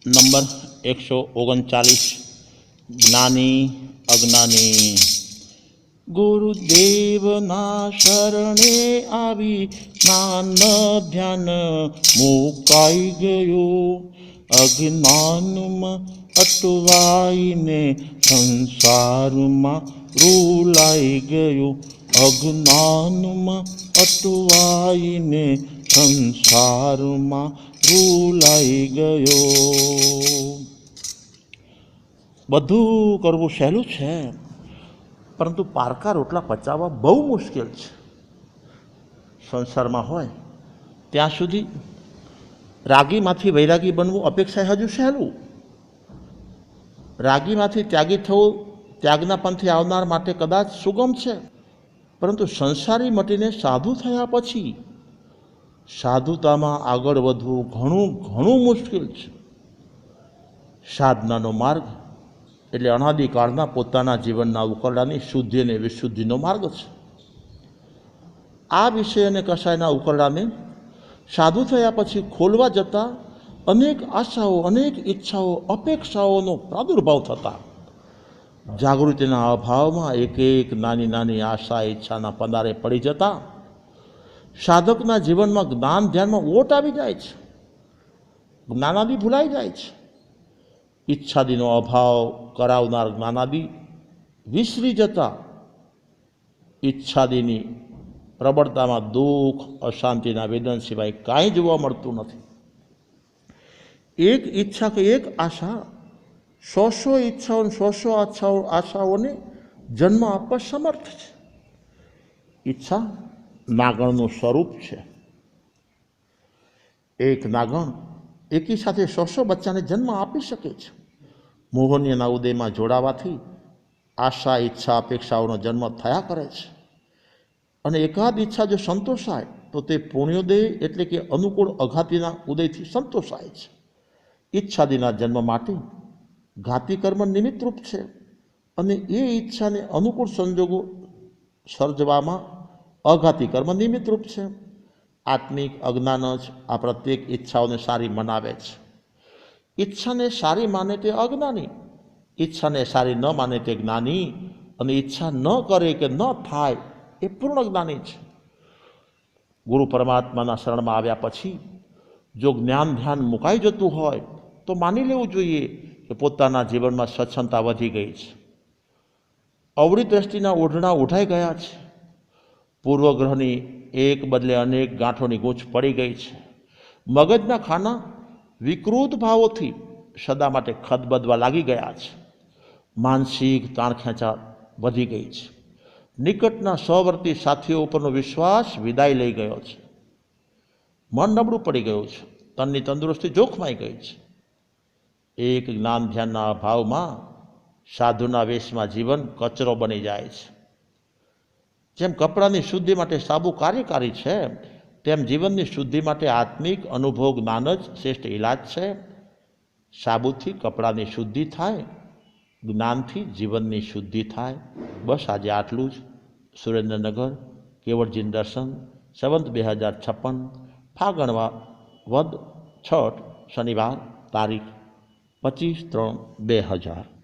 Number 139 જ્ઞાની અજ્ઞાની। ગુરુદેવના શરણે આવી જ્ઞાન ધ્યાન મુકાઈ ગયો, અજ્ઞાનમાં અટવાઈને સંસારમાં રૂલાઈ ગયો, અજ્ઞાનમાં અટવાઈને સંસારમાં રૂલાઈ ગયો। બધું કરવું સહેલું છે, પરંતુ પારકા રોટલા પચાવવા બહુ મુશ્કેલ છે। સંસારમાં હોય ત્યાં સુધી રાગીમાંથી વૈરાગી બનવું અપેક્ષા હજુ સહેલું, રાગીમાંથી ત્યાગી થવું ત્યાગના પંથે આવનાર માટે કદાચ સુગમ છે, પરંતુ સંસારી મટીને સાધુ થયા પછી સાધુતામાં આગળ વધવું ઘણું ઘણું મુશ્કેલ છે। સાધનાનો માર્ગ એટલે અનાદિકાળના પોતાના જીવનના ઉકરડાની શુદ્ધિ અને વિશુદ્ધિનો માર્ગ છે। આ વિષય અને કશાયના ઉકરડાને સાધુ થયા પછી ખોલવા જતાં અનેક આશાઓ, અનેક ઈચ્છાઓ, અપેક્ષાઓનો પ્રાદુર્ભાવ થતા જાગૃતિના અભાવમાં એક એક નાની નાની આશા ઈચ્છાના પંદારે પડી જતા સાધકના જીવનમાં જ્ઞાન ધ્યાનમાં ઓટ આવી જાય છે, જ્ઞાનાદિ ભૂલાઈ જાય છે। ઈચ્છાદિનો અભાવ કરાવનાર જ્ઞાનાદિ વિસરી જતા ઈચ્છાદિની પ્રબળતામાં દુઃખ, અશાંતિના વેદન સિવાય કાંઈ જોવા મળતું નથી। એક ઈચ્છા કે એક આશા સો ઈચ્છાઓ, સો આશાઓને જન્મ આપવા સમર્થ છે। ઈચ્છા નાગણનું સ્વરૂપ છે। એક નાગણ એકી સાથે સો બચ્ચાને જન્મ આપી શકે છે। મોહનીયના ઉદયમાં જોડાવાથી આશા, ઈચ્છા, અપેક્ષાઓનો જન્મ થયા કરે છે, અને એકાદ ઈચ્છા જો સંતોષાય તો તે પુણ્યોદય એટલે કે અનુકૂળ અઘાતીના ઉદયથી સંતોષાય છે। ઈચ્છાદિના જન્મ માટે ઘાતી કર્મ નિમિત્તરૂપ છે, અને એ ઈચ્છાને અનુકૂળ સંજોગો સર્જવામાં અઘાતી કર્મ નિમિત્તરૂપ છે। આત્મિક અજ્ઞાન જ આ પ્રત્યેક ઈચ્છાઓને સારી મનાવે છે। ઈચ્છાને સારી માને તે અજ્ઞાની, ઈચ્છાને સારી ન માને તે જ્ઞાની, અને ઈચ્છા ન કરે કે ન થાય એ પૂર્ણ જ્ઞાની છે। ગુરુ પરમાત્માના શરણમાં આવ્યા પછી જો જ્ઞાન ધ્યાન મુકાઈ જતું હોય તો માની લેવું જોઈએ કે પોતાના જીવનમાં સ્વચ્છતા વધી ગઈ છે। અવળી દ્રષ્ટિના ઓઢણા ઉઠાઈ ગયા છે। પૂર્વગ્રહની એક બદલે અનેક ગાંઠોની ગૂંચ પડી ગઈ છે। મગજના ખાના વિકૃત ભાવોથી સદા માટે ખદબદવા લાગી ગયા છે। માનસિક તાણ ખેંચા વધી ગઈ છે। નિકટના સહવર્તી સાથીઓ ઉપરનો વિશ્વાસ વિદાય લઈ ગયો છે। મન નબળું પડી ગયું છે। તનની તંદુરસ્તી જોખમાઈ ગઈ છે। એક જ્ઞાન ધ્યાનના અભાવમાં સાધુના વેશમાં જીવન કચરો બની જાય છે। જેમ કપડાની શુદ્ધિ માટે સાબુ કાર્યકારી છે, તેમ જીવનની શુદ્ધિ માટે આત્મિક અનુભવ જ્ઞાન જ શ્રેષ્ઠ ઇલાજ છે। સાબુથી કપડાની શુદ્ધિ થાય, જ્ઞાનથી જીવનની શુદ્ધિ થાય। બસ આજે આટલું જ। સુરેન્દ્રનગર કેવળજીન દર્શન, સંવત 2056, ફાગણવા વદ છઠ, શનિવાર, તારીખ 25/3/2000।